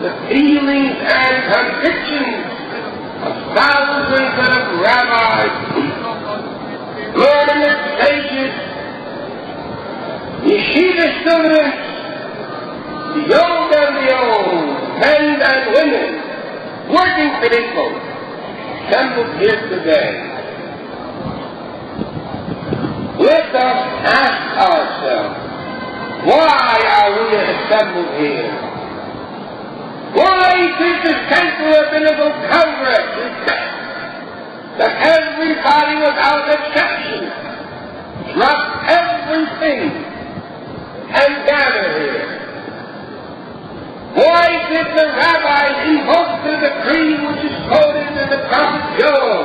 the feelings and convictions of thousands of rabbis, learned sages, yeshiva students, the young and the old, men and women, working people, assembled here today. Let us ask ourselves, why are we assembled here? Why did the Central Rabbinical Congress that everybody without exception drop everything and gather here? Why did the rabbis invoke the decree which is quoted in the prophet Joel?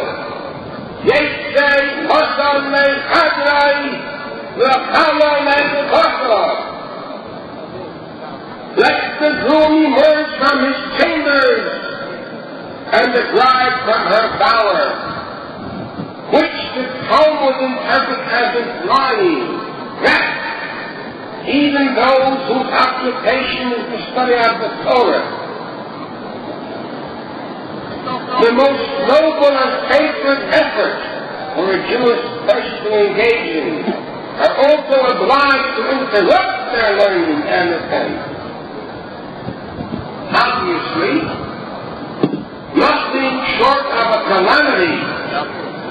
Yesei Mosam Mechadrai L'Chama Mechadrai. Let the groom emerge from his chambers and the bride from her bower, which the Talmud interprets as implying that even those whose occupation is the study of the Torah, the most noble and sacred effort for a Jewish person to engage in, are also obliged to interrupt their learning and attend. Obviously, nothing short of a calamity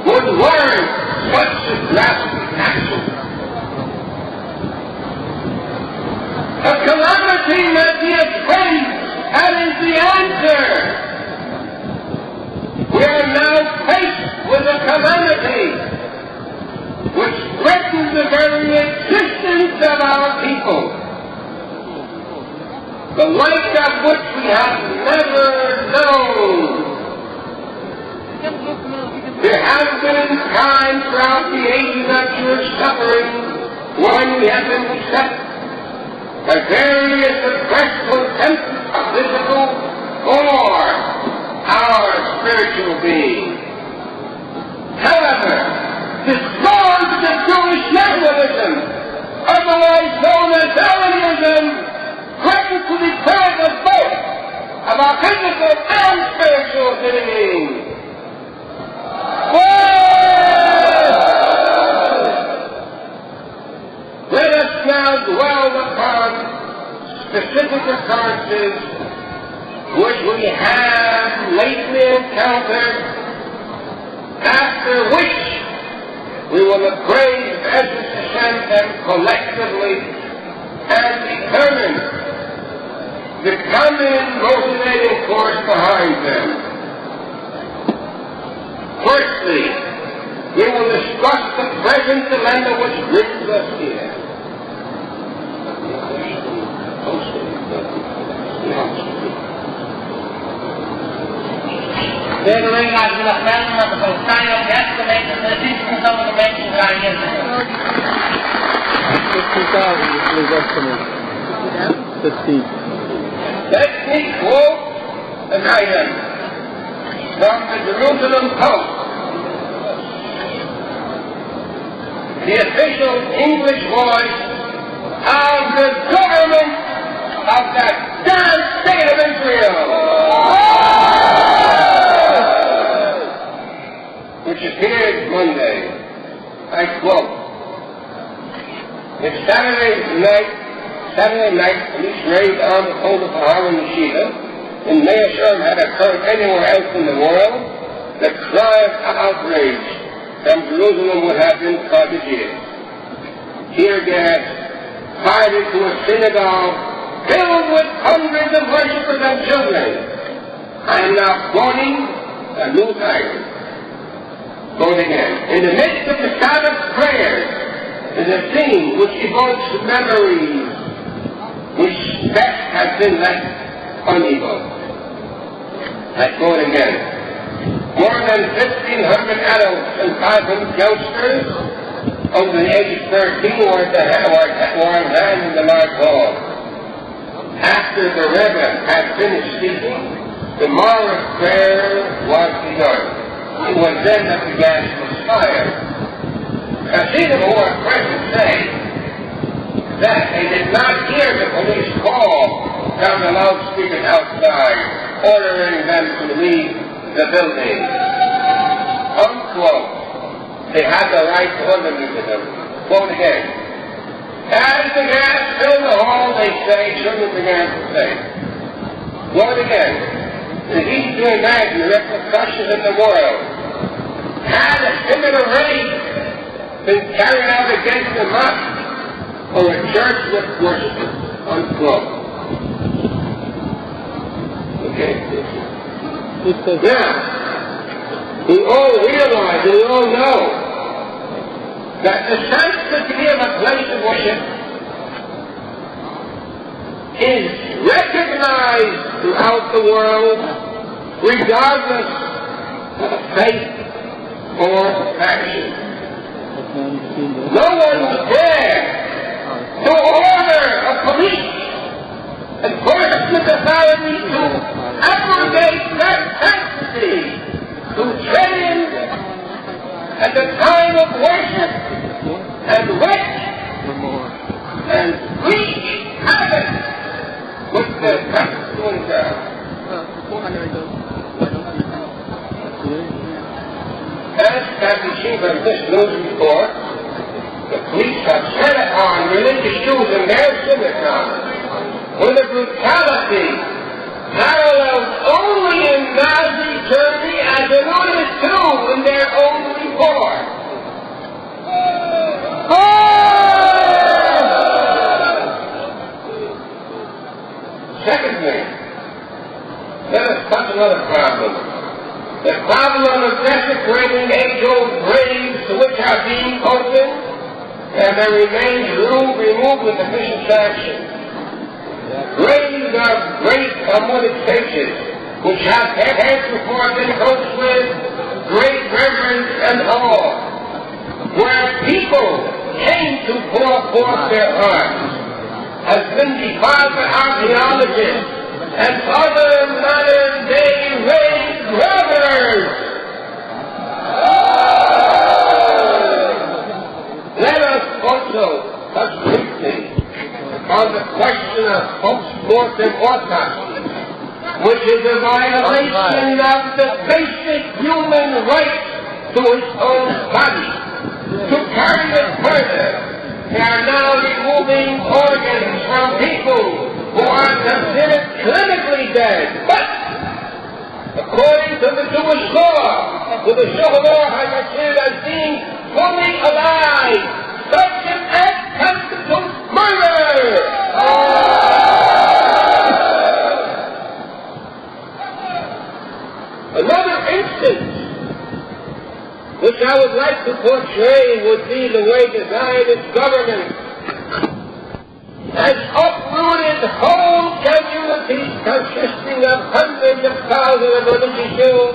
would warrant such a drastic action. A calamity may be a friend, that is the answer. We are now faced with a calamity which threatens the very existence of our people, the like of which we have never known. There has been times throughout the ages of Jewish suffering when we have been beset by various oppressive attempts of physical or our spiritual being. However, the scourge of Jewish nationalism, otherwise known as Zionism, threatens to deprive us both of our physical and spiritual being. Let us now dwell upon specific occurrences which we have lately encountered, after which we will appraise them collectively and determine the common motivating force behind them. Firstly, we will discuss the present dilemma which brings us here. Lering uit de legende dat de Palestijnen op de gemeente de diensten van de gemeente draaien. Let me quote an item from the Jerusalem Post. The official English voice of the government of the damn state of Israel, which appeared Monday. I quote, "If Saturday night police raid on the Holy Harlem Yeshiva in Mea Shearim had occurred anywhere else in the world, the cry of outrage from Jerusalem would have been prodigious. Tear gas fired into a synagogue filled with hundreds of worshippers and children. I am now quoting a news item. Quote again. In the midst of the Sabbath prayers is a scene which evokes memories which best have been left unevoked. I quote again. More than 1,500 adults and 500 youngsters over the age of 13 were on hand in the Mount Hall. After the Rebbe had finished speaking, the morning prayer was begun. It was then that the gas was fired. Now see the more present say that they did not hear the police call from the loudspeakers outside, ordering them to leave the building. Unquote. They had the right to order them to leave the building. Quote again. As the gas filled the hall, they say, children began to say. Quote again. It is easy to imagine the repercussions in the world. Had a similar raid been carried out against a mosque or a church with worshippers? Unquote. Okay. Now, we all realize, we all know, that the sanctity of a place of worship is recognized throughout the world, regardless of faith or faction. No one would dare to order a police enforcement authority to abrogate that sanctity, to tread in at the time of worship and wreck and wreak havoc with the doing down. As Captain Chief of this news report, the police have set upon religious Jews in their synagogues with a brutality paralleled only in Nazi Germany as alluded to in their own report. Secondly, let us touch another problem. The problem of desecrating age-old graves to which are being opened and their remains removed with official sanction. Graves of great unwanted sages, which have heretofore been approached with great reverence and awe, where people came to pour forth their hearts, has been defiled by archaeologists and other modern-day race robbers. Let us also touch briefly on the question of post-mortem autopsy, which is a violation of the basic human right to his own body. To carry it further, they are now removing organs from people who are considered clinically dead. But, according to the Jewish law, with the Shulchan has considered as being fully alive, such an act constitutes murder! Another instance which I would like to portray would be the way the Zionist government has uprooted whole communities consisting of hundreds of thousands of religious Jews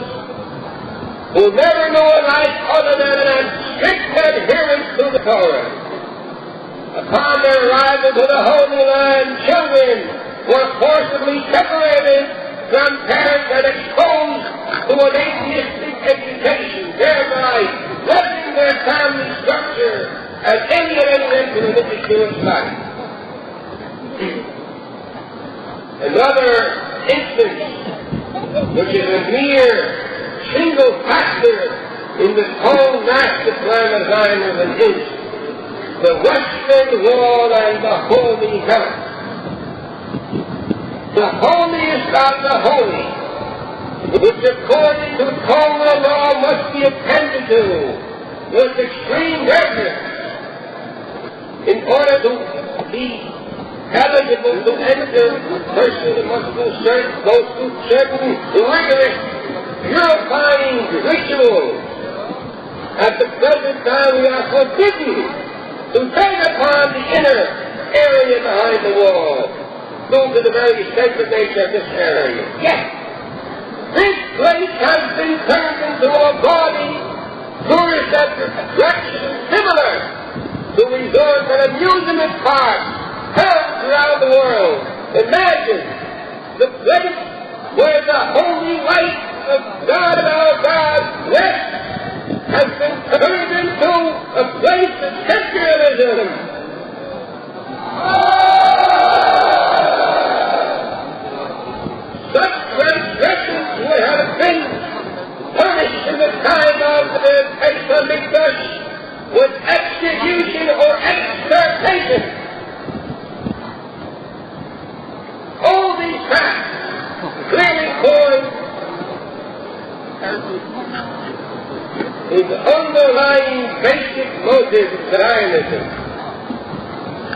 who never knew a life other than an strict adherence to the Torah. Upon their arrival to the Holy Land, children were forcibly separated from parents and exposed to an atheistic education, thereby threatening their family structure and alienating them to the religious Jewish life. Another instance, which is a mere single factor in this whole master plan of Zionism, is the Western Wall and the Holy Mount. The holiest of the holy, which according to Torah law must be attended to with extreme reverence in order to be eligible to enter. The person must go through certain rigorous purifying rituals. At the present time we are forbidden to tread upon the inner area behind the wall, due to the very sacred nature of this area. Yet, this place has been turned into a gaudy tourist attraction similar to resorts and amusement parks held throughout the world. Imagine the place where the holy light of God and our God rests has been turned into a place of secularism. is the underlying basic motive of Zionism.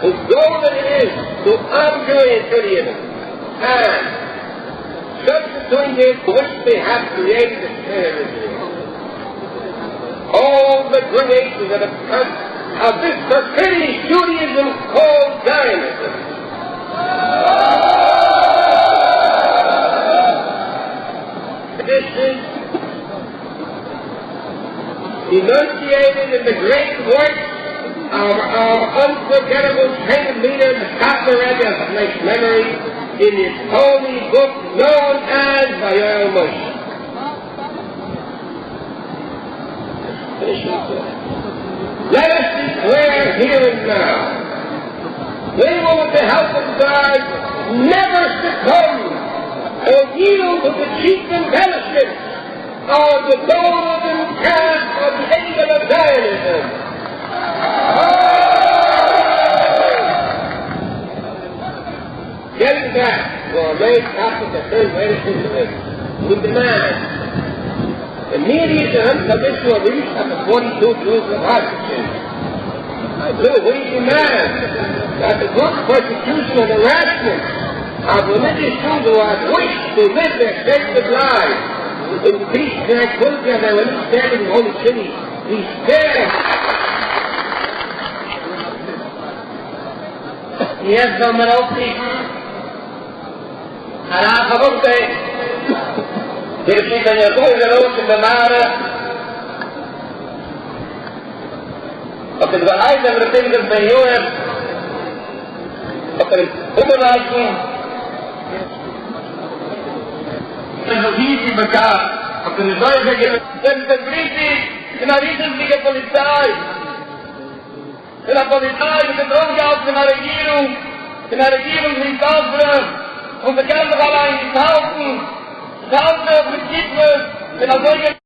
The goal that it is to undo Judaism and substitute it to which they have created the state of Israel. All the gradations that have come of this perfidious Judaism called Zionism. This is enunciated in the great work of our unforgettable trained leader, the Kappa Rebbe of Blake's memory, in his holy book known as Meyer Weberman. Let us declare here and now, we will, with the help of God, never succumb or yield to the cheap embellishments of the golden calf of the angel of Zionism. Getting back to our main topic of third anti-Zionism, we demand immediate and unconditional release of the 42 Jews of hostages. We demand that the group persecution and harassment of religious Jews who have wished to live their sacred lives in peace and tranquility of their religious standing in the Holy City be spared. Yes, Dominovsky. Harafabukte. Diršite je duže ruče demare. Op het bereid en vertingen van jongen. Op het onderwijzen. En zo hier in elkaar. Op de zorgen. De politie. De naristische politie. De la Polizei mit dem Umgang von der Regierung bringt Aufruhr und bekannt allein die Taufen, mit Hitler, wenn er solche